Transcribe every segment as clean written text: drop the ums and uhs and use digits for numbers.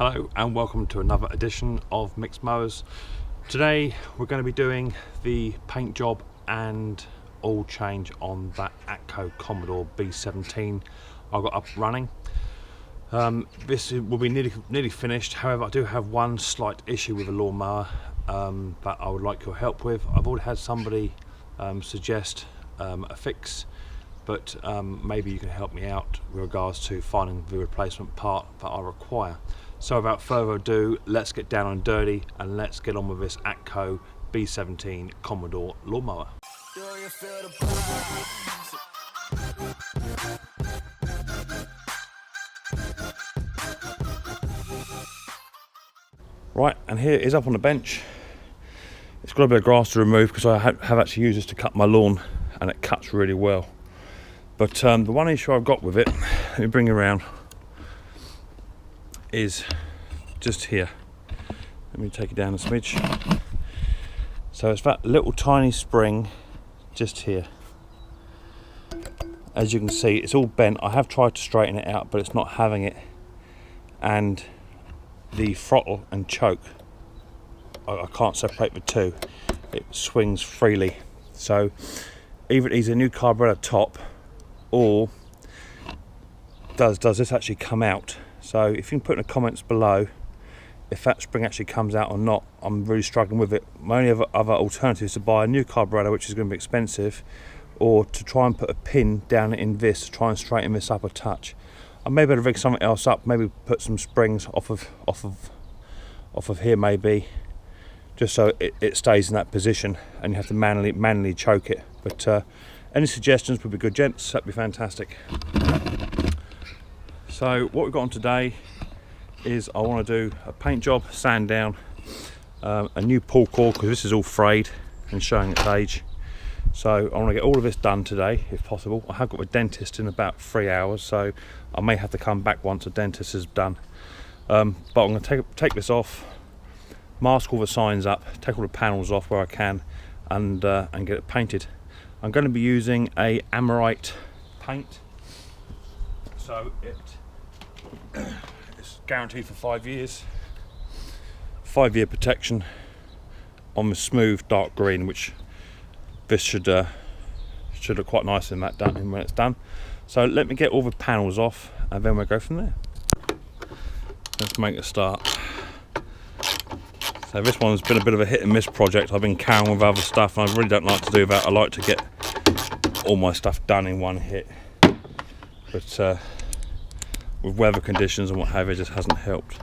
Hello and welcome to another edition of Micks Mowers. Today we're going to be doing the paint job and oil change on that Atco Commodore B17 I got up running. This will be nearly finished. However, I do have one slight issue with the lawnmower that I would like your help with. I've already had somebody suggest a fix, but maybe you can help me out with regards to finding the replacement part that I require. So without further ado, let's get down and dirty and let's get on with this Atco B17 Commodore Lawnmower. Right, and here it is up on the bench. It's got a bit of grass to remove because I have actually used this to cut my lawn and it cuts really well. But the one issue I've got with it, let me bring it around, is just here. Let me take it down a smidge. So it's that little tiny spring just here. As you can see, it's all bent. I have tried to straighten it out, but it's not having it. And the throttle and choke, I can't separate the two. It swings freely. So either it needs a new carburetor top, or does this actually come out? So if you can put in the comments below if that spring actually comes out or not. I'm really struggling with it. My only other alternative is to buy a new carburetor, which is going to be expensive, or to try and put a pin down in this to try and straighten this up a touch. I may be able to rig something else up, maybe put some springs off of here maybe, just so it stays in that position and you have to manually choke it. But any suggestions would be good, gents. That'd be fantastic. So what we've got on today is I want to do a paint job, sand down, a new pull cord because this is all frayed and showing its age. So I want to get all of this done today if possible. I have got a dentist in about 3 hours, so I may have to come back once the dentist is done. But I'm going to take this off, mask all the signs up, take all the panels off where I can, and get it painted. I'm going to be using a Amorite paint, so it's guaranteed for 5 years. 5-year protection on the smooth dark green, which this should look quite nice in that done when it's done. So let me get all the panels off and then we'll go from there. Let's make a start. So this one's been a bit of a hit and miss project. I've been carrying with other stuff and I really don't like to do that. I like to get all my stuff done in one hit, but with weather conditions and what have you, it just hasn't helped.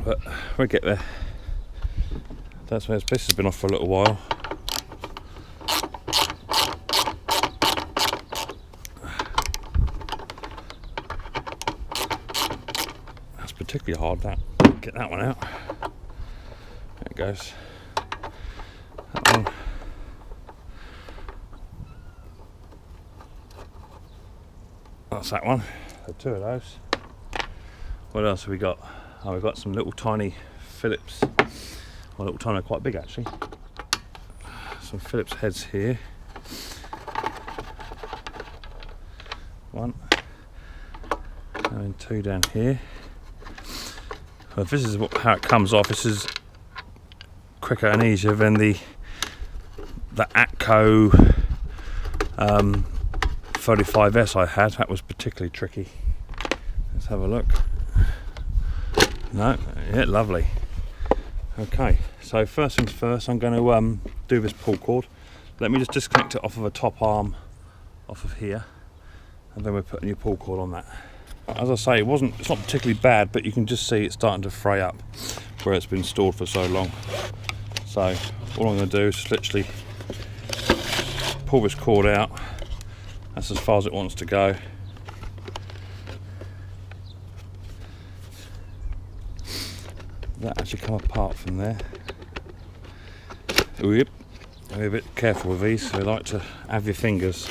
But we'll get there. That's where this has been off for a little while. That's particularly hard, that. Get that one out. There it goes. That one. That's that one. So 2 of those. What else have we got? Oh, we've got some little tiny Phillips. Well, little tiny, quite big actually. Some Phillips heads here. One. And then 2 down here. Well, this is how it comes off. This is quicker and easier than the Atco 35S I had. That was particularly tricky. Let's have a look. No, yeah, lovely. Okay, so first things first, I'm going to do this pull cord. Let me just disconnect it off of a top arm off of here, and then we'll put a new pull cord on that. As I say, it's not particularly bad, but you can just see it's starting to fray up where it's been stored for so long. So all I'm going to do is just literally pull this cord out. That's as far as it wants to go. That actually come apart from there. Ooh, be a bit careful with these, so you like to have your fingers.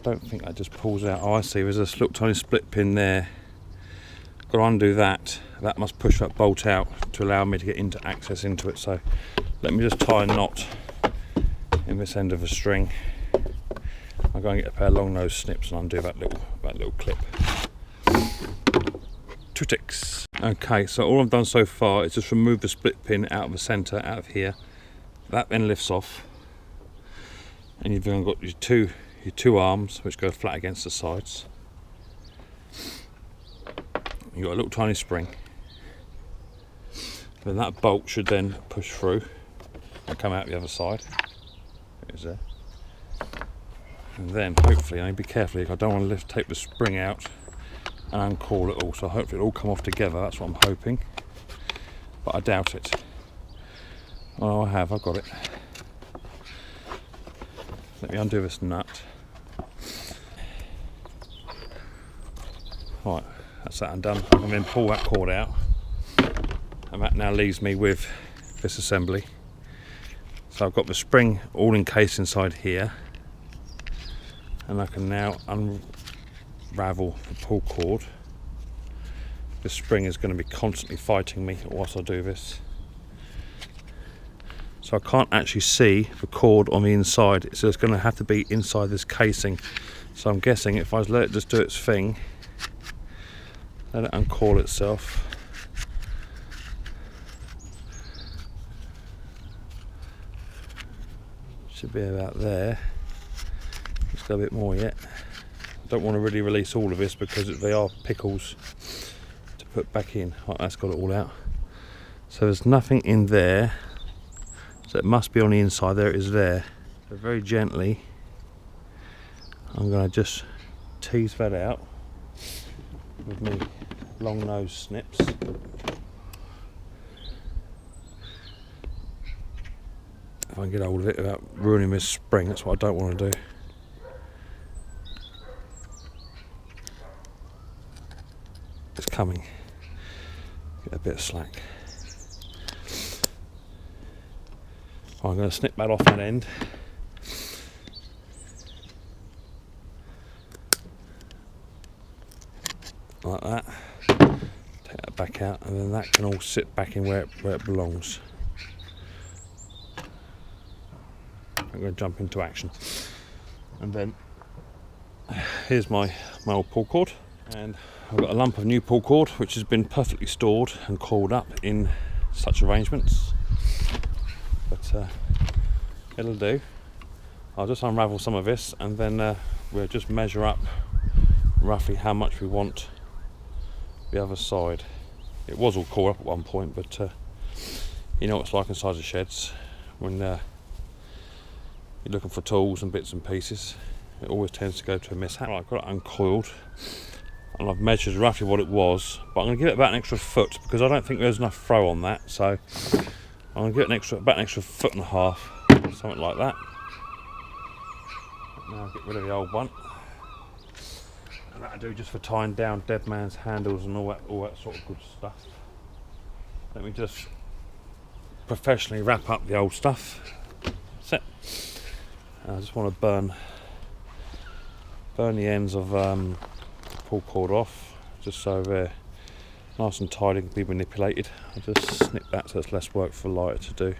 Don't think that just pulls out. Oh, I see, there's a little tiny split pin there. Got to undo that. That must push that bolt out to allow me to get access into it. So let me just tie a knot in this end of a string. I'll go and get a pair of long nose snips and undo that little clip. 2 ticks. Okay, so all I've done so far is just remove the split pin out of the centre, out of here. That then lifts off, and you've then got your two arms which go flat against the sides. You've got a little tiny spring. Then that bolt should then push through and come out the other side. It is there. And then hopefully, I need to be careful, I don't want to take the spring out and uncoil it all, so hopefully it'll all come off together. That's what I'm hoping, but I doubt it. Oh, I've got it. Let me undo this nut. Right, that's that undone. I can then pull that cord out, and that now leaves me with this assembly. So I've got the spring all encased inside here, and I can now unravel the pull cord. This spring is going to be constantly fighting me whilst I do this, so I can't actually see the cord on the inside, so it's going to have to be inside this casing. So I'm guessing if I let it just do its thing, let it uncoil itself, should be about there. Just got a bit more yet. I don't want to really release all of this because they are pickles to put back in. Right, that's got it all out. So there's nothing in there, so it must be on the inside. There it is there. So very gently I'm going to just tease that out with my long nose snips. If I can get hold of it without ruining this spring, that's what I don't want to do. It's coming. Get a bit of slack. I'm going to snip that off that end. Like that. Take that back out, and then that can all sit back in where it belongs. I'm going to jump into action. And then here's my old pull cord, and I've got a lump of new pull cord which has been perfectly stored and coiled up in such arrangements, but it'll do. I'll just unravel some of this, and then we'll just measure up roughly how much we want the other side. It was all coiled up at one point, but you know what it's like inside the sheds when you're looking for tools and bits and pieces. It always tends to go to a mishap. I've got it uncoiled, and I've measured roughly what it was, but I'm going to give it about an extra foot because I don't think there's enough throw on that, so I'm going to give it about an extra 1.5 foot, something like that. Now I'll get rid of the old one, and that'll do just for tying down dead man's handles and all that sort of good stuff. Let me just professionally wrap up the old stuff. That's it. I just want to burn the ends of the pull cord off, just so they're nice and tidy and can be manipulated. I'll just snip that so it's less work for the lighter to do.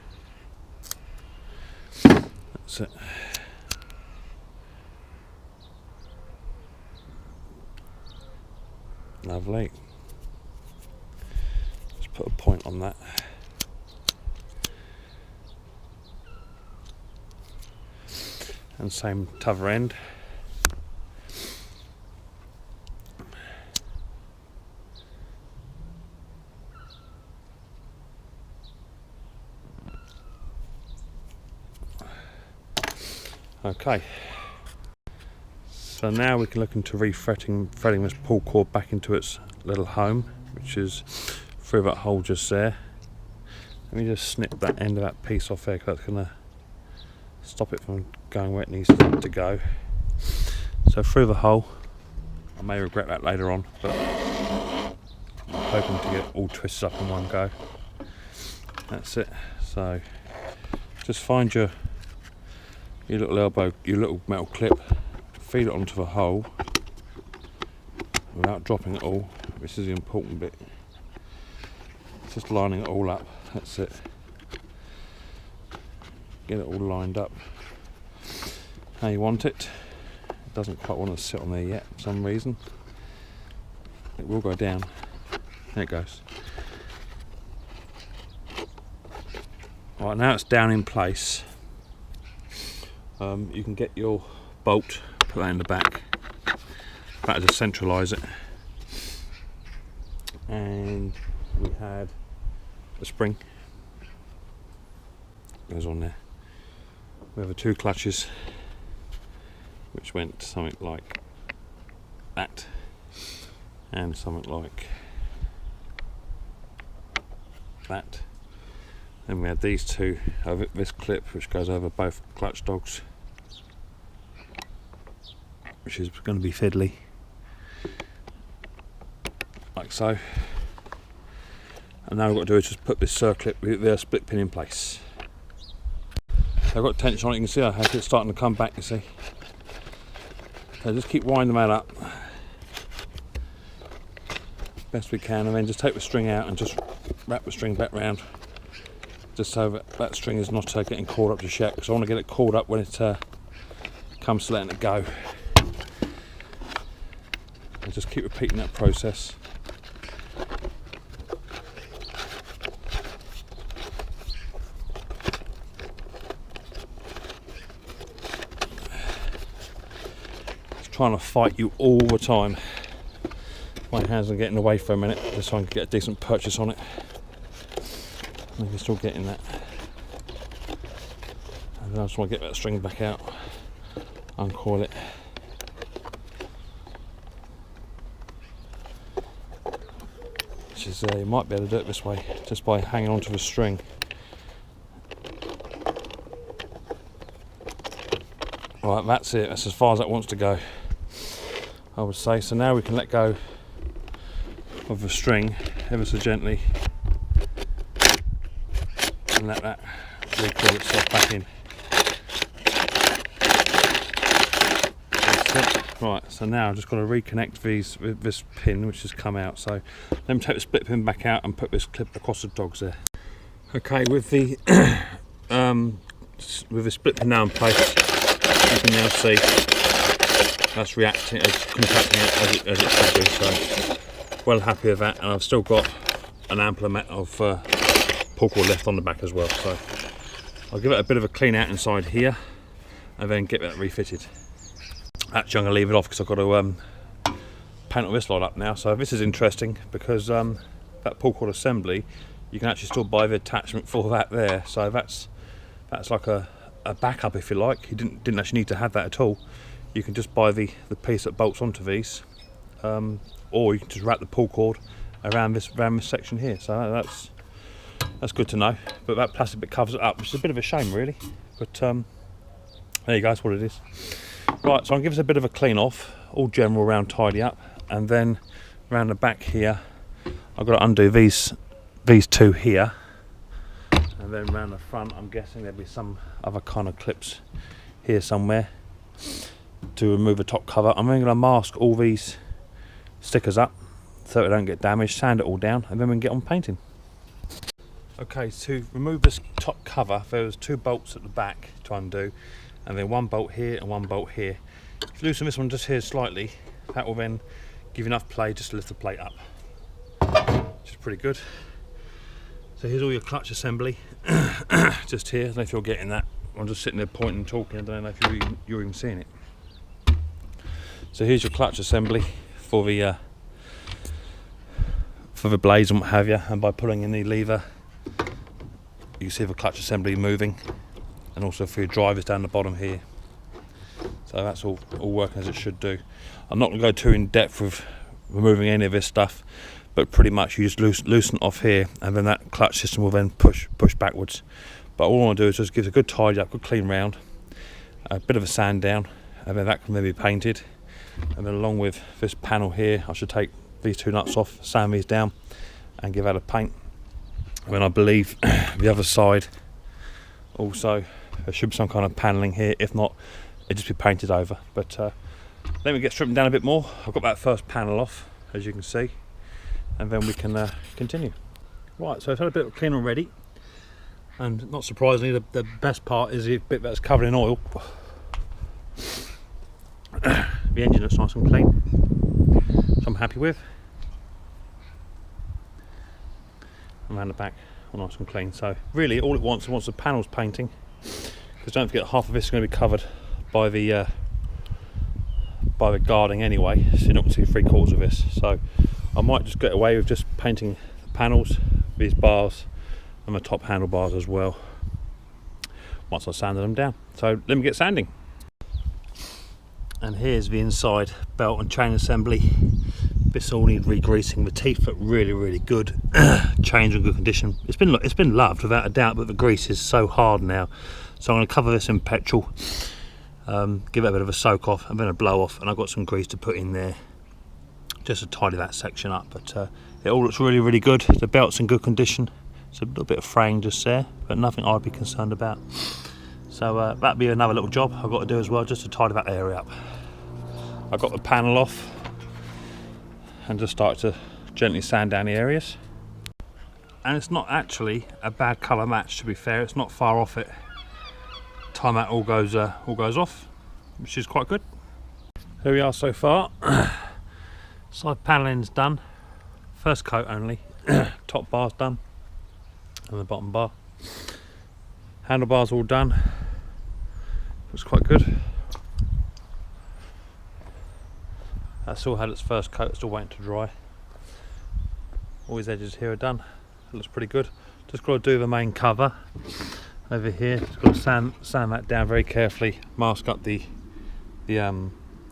That's it. Lovely. Just put a point on that. And same t'other end. Okay, so now we can look into threading this pull cord back into its little home, which is through that hole just there. Let me just snip that end of that piece off there, because that's going to stop it from going where it needs to go. So through the hole, I may regret that later on, but I'm hoping to get it all twisted up in one go. That's it. So just find your little elbow, your little metal clip, feed it onto the hole without dropping it all. This is the important bit. Just lining it all up. That's it. Get it all lined up how you want it. doesn't quite want to sit on there yet for some reason. It will go down. There it goes. Right, now it's down in place. You can get your bolt, put that in the back. That'll just centralise it. And we had the spring goes on there. We have the 2 clutches, which went something like that, and something like that. Then we had these 2 over this clip, which goes over both clutch dogs, which is going to be fiddly, like so. And now what I've got to do is just put this circlip with the split pin in place. I've got tension on it, you can see how it's starting to come back, you see. So just keep winding that up best we can, and then just take the string out and just wrap the string back round, just so that string is not getting caught up to shet, because I want to get it caught up when it comes to letting it go. And just keep repeating that process. Trying to fight you all the time. My hands are getting away for a minute, just so I can get a decent purchase on it. I think I'm still getting that. And I just want to get that string back out, uncoil it. Which is, you might be able to do it this way, just by hanging onto the string. Right, that's it. That's as far as that wants to go, I would say. So now we can let go of the string ever so gently and let that recoil itself back in. That's it. Right, so now I've just got to reconnect these with this pin which has come out. So let me take the split pin back out and put this clip across the dogs there. Okay, with the split pin now in place, you can now see that's reacting, contracting it as it should be. So well happy with that, and I've still got an ample amount of pull cord left on the back as well. So I'll give it a bit of a clean out inside here, and then get that refitted. Actually, I'm going to leave it off because I've got to paint all this lot up now. So this is interesting because that pull cord assembly, you can actually still buy the attachment for that there. So that's like a backup, if you like. You didn't actually need to have that at all. You can just buy the piece that bolts onto these, or you can just wrap the pull cord around this section here. So that's good to know. But that plastic bit covers it up, which is a bit of a shame, really. But there you go, that's what it is. Right, so I'll give us a bit of a clean off, all general round tidy up, and then around the back here, I've got to undo these 2 here. And then around the front, I'm guessing there'll be some other kind of clips here somewhere to remove the top cover. I'm then going to mask all these stickers up so they don't get damaged, sand it all down, and then we can get on painting. Okay, to remove this top cover, there's 2 bolts at the back to undo, and then 1 bolt here and 1 bolt here. If you loosen this one just here slightly, that will then give you enough play just to lift the plate up, which is pretty good. So here's all your clutch assembly, just here. I don't know if you're getting that. I'm just sitting there pointing and talking. I don't know if you're even seeing it. So here's your clutch assembly for the blades and what have you. And by pulling in the lever, you can see the clutch assembly moving, and also for your drivers down the bottom here. So that's all working as it should do. I'm not going to go too in depth with removing any of this stuff, but pretty much you just loosen off here, and then that clutch system will then push backwards. But all I want to do is just give it a good tidy up, good clean round, a bit of a sand down, and then that can then be painted. And then along with this panel here, I should take these 2 nuts off, sand these down, and give that a paint. And then I believe the other side also, there should be some kind of panelling here. If not, it'll just be painted over. But let me get stripping down a bit more. I've got that first panel off, as you can see, and then we can continue. Right, so I've had a bit of clean already, and not surprisingly, the best part is the bit that's covered in oil. The engine looks nice and clean, so I'm happy with. And around the back, all nice and clean. So really, all it wants the panels painting, because don't forget half of this is going to be covered by the guarding anyway, so you're not going to see 3/4 of this. So I might just get away with just painting the panels, these bars, and the top handlebars as well, once I've sanded them down. So let me get sanding. And here's the inside belt and chain assembly. This all needs re-greasing. The teeth look really good. Chains in good condition. It's been loved without a doubt, but the grease is so hard now. So I'm going to cover this in petrol, give it a bit of a soak off, and then a blow off, and I've got some grease to put in there just to tidy that section up. But it all looks really good. The belt's in good condition. It's a little bit of fraying just there, but nothing I'd be concerned about. So that'd be another little job I've got to do as well, just to tidy that area up. I got the panel off and just started to gently sand down the areas. And it's not actually a bad colour match, to be fair. It's not far off it. Time that all goes off, which is quite good. Here we are so far. Side panelling's done. First coat only. Top bar's done, and the bottom bar. Handlebars all done. Looks quite good. That's all had its first coat, still waiting to dry. All these edges here are done. It looks pretty good. Just got to do the main cover over here. Just got to sand that down very carefully, mask up the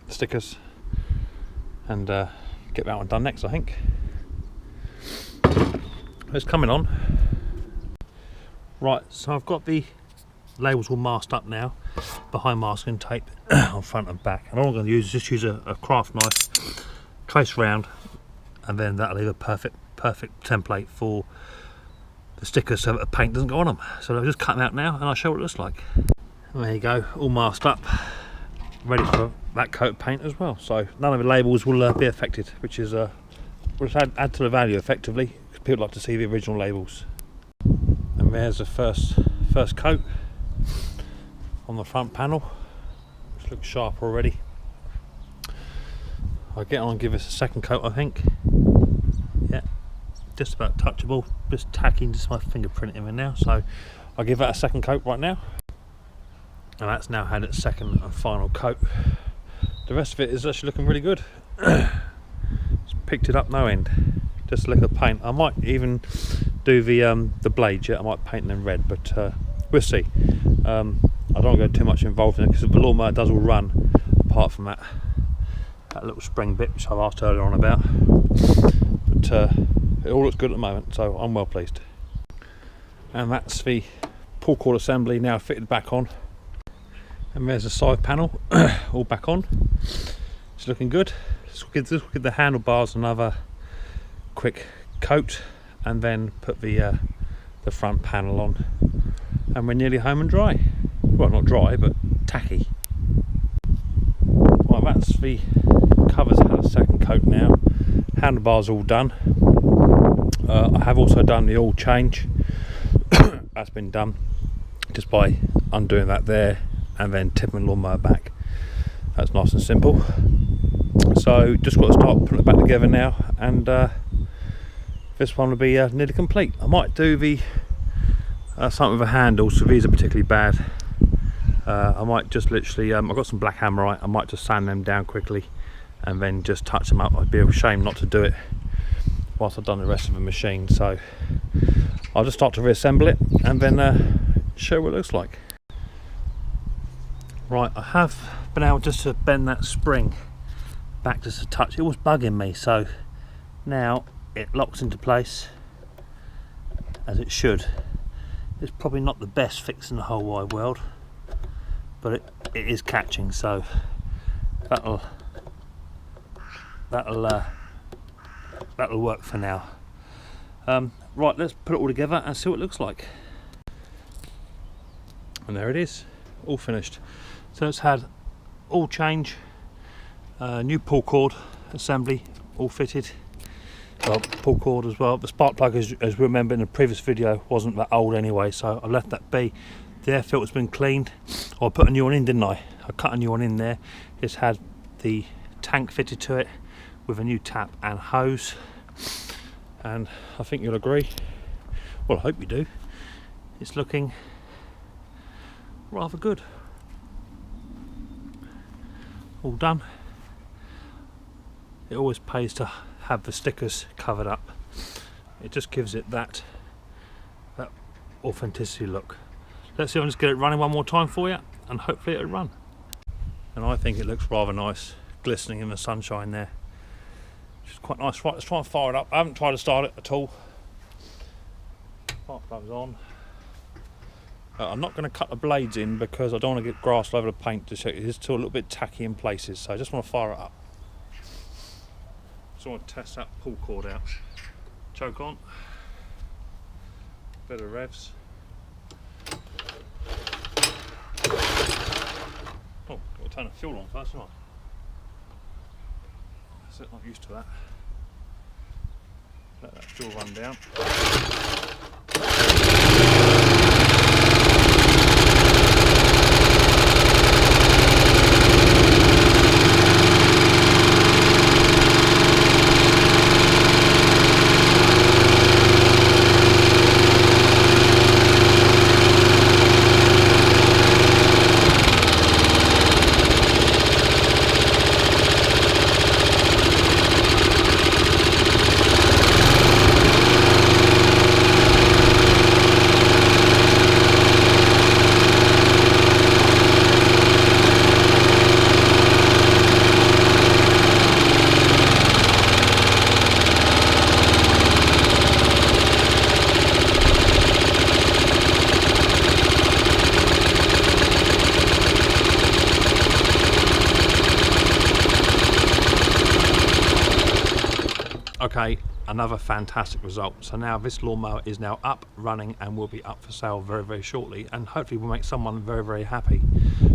stickers, and get that one done next, I think. It's coming on. Right, so I've got the labels all masked up now behind masking tape on front and back, and all I'm going to use is just use a craft knife, trace round, and then that'll leave a perfect template for the stickers so that the paint doesn't go on them. So I'll just cut them out now and I'll show what it looks like. And there you go, all masked up, ready for that coat of paint as well. So none of the labels will be affected, which is will add to the value effectively, because people like to see the original labels. And there's the first coat on the front panel, which looks sharp already. I'll get on and give this a second coat, I think. Yeah, just about touchable, just tacking just my fingerprint in there now. So I'll give that a second coat right now. And that's now had its second and final coat. The rest of it is actually looking really good. It's picked it up no end. Just a lick of paint. I might even do the blades yet. I might paint them red, but we'll see. I don't want to go too much involved in it, because the lawnmower does all run, apart from that little spring bit which I've asked earlier on about. But it all looks good at the moment, so I'm well pleased. And that's the pull cord assembly now fitted back on. And there's the side panel all back on. It's looking good. This will give the handlebars another quick coat, and then put the front panel on, and we're nearly home and dry. Well, not dry, but tacky. Well, that's the covers had a second coat now. Handlebars all done. I have also done the oil change. That's been done just by undoing that there and then tipping the lawnmower back. That's nice and simple. So just got to start putting it back together now, and this one will be nearly complete. I might do the something with the handles, so these are particularly bad. I might just literally, I've got some black hammerite, I might just sand them down quickly and then just touch them up. I'd be a shame not to do it whilst I've done the rest of the machine. So I'll just start to reassemble it and then show what it looks like. Right, I have been able just to bend that spring back just a touch. It was bugging me, so now it locks into place as it should. It's probably not the best fix in the whole wide world, but it is catching, so that'll work for now. Right, let's put it all together and see what it looks like. And there it is, all finished. So it's had all change, new pull cord assembly, all fitted. Well, pull cord as well. The spark plug, as we remember in the previous video, wasn't that old anyway, so I left that be. The air filter's been cleaned. I put a new one in, didn't I? I cut a new one in there. It's had the tank fitted to it with a new tap and hose, and I think you'll agree, well I hope you do, it's looking rather good. All done. It always pays to have the stickers covered up. It just gives it that authenticity look. Let's see if I can just get it running one more time for you, and hopefully it'll run. And I think it looks rather nice, glistening in the sunshine there. Which is quite nice. Right, let's try and fire it up. I haven't tried to start it at all. Spark plug's on. I'm not going to cut the blades in because I don't want to get grass all over the paint. It is still a little bit tacky in places, so I just want to fire it up. So I want to test that pull cord out. Choke on. Bit of revs. Oh, got to turn the fuel on first, haven't I? That's it, not used to that. Let that fuel run down. Okay, another fantastic result. So now this lawnmower is now up, running, and will be up for sale very, very shortly, and hopefully will make someone very, very happy.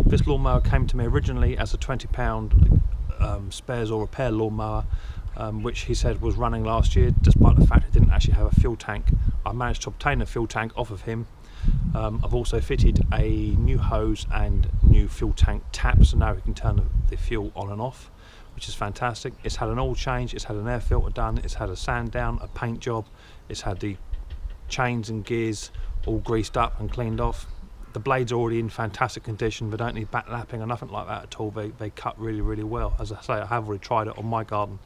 This lawnmower came to me originally as a £20 spares or repair lawnmower, which he said was running last year, despite the fact it didn't actually have a fuel tank. I managed to obtain a fuel tank off of him. I've also fitted a new hose and new fuel tank tap, so now we can turn the fuel on and off, which is fantastic. It's had an oil change, it's had an air filter done, it's had a sand down, a paint job, it's had the chains and gears all greased up and cleaned off. The blades are already in fantastic condition. They don't need back lapping or nothing like that at all. They cut really, really well. As I say, I have already tried it on my garden.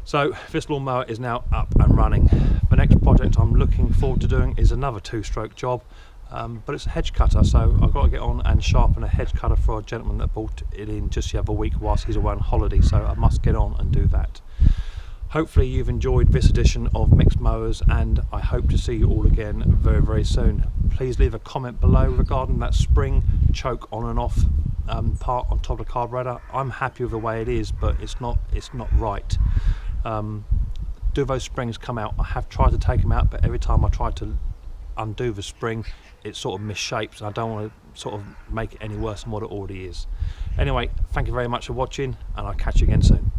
So this lawnmower is now up and running. The next project I'm looking forward to doing is another two-stroke job, but it's a hedge cutter, so I've got to get on and sharpen a hedge cutter for a gentleman that bought it in just the other week whilst he's away on holiday, so I must get on and do that. Hopefully you've enjoyed this edition of Micks Mowers, and I hope to see you all again very, very soon. Please leave a comment below regarding that spring choke on and off part on top of the carburetor. I'm happy with the way it is, but it's not right. Do those springs come out? I have tried to take them out, but every time I try to undo the spring, it sort of misshapes, and I don't want to sort of make it any worse than what it already is. Anyway, thank you very much for watching, and I'll catch you again soon.